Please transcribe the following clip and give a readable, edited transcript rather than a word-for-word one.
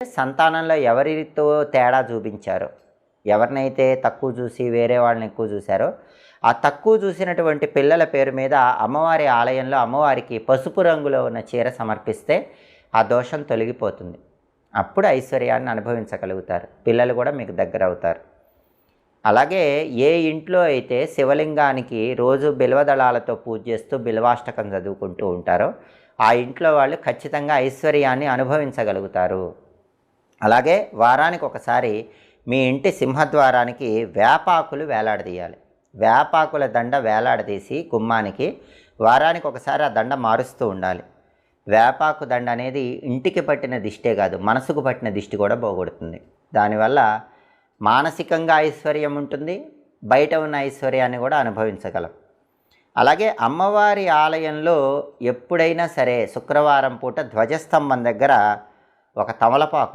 సంతానంలో ఎవరితో తేడా చూపించారో, ఎవరినైతే తక్కువ చూసి వేరే వాళ్ళని ఎక్కువ చూశారో, ఆ తక్కువ చూసినటువంటి పిల్లల పేరు మీద అమ్మవారి ఆలయంలో అమ్మవారికి పసుపు రంగులో ఉన్న చీర సమర్పిస్తే ఆ దోషం తొలగిపోతుంది. అప్పుడు ఐశ్వర్యాన్ని అనుభవించగలుగుతారు. పిల్లలు కూడా మీకు దగ్గర అవుతారు. అలాగే ఏ ఇంట్లో అయితే శివలింగానికి రోజు బిల్వదళాలతో పూజ చేస్తూ బిల్వాష్టకం చదువుకుంటూ ఉంటారో ఆ ఇంట్లో వాళ్ళు ఖచ్చితంగా ఐశ్వర్యాన్ని అనుభవించగలుగుతారు. అలాగే వారానికి ఒకసారి మీ ఇంటి సింహద్వారానికి వేపాకులు వేలాడదీయాలి. వేపాకుల దండ వేలాడదీసి గుమ్మానికి వారానికి ఒకసారి ఆ దండ మారుస్తూ ఉండాలి. వేపాకు దండ అనేది ఇంటికి పట్టిన దిష్టే కాదు, మనసుకు పట్టిన దిష్టి కూడా పోగొడుతుంది. దానివల్ల మానసికంగా ఐశ్వర్యం ఉంటుంది, బయట ఉన్న ఐశ్వర్యాన్ని కూడా అనుభవించగలం. అలాగే అమ్మవారి ఆలయంలో ఎప్పుడైనా సరే శుక్రవారం పూట ధ్వజస్తంభం దగ్గర ఒక తమలపాకు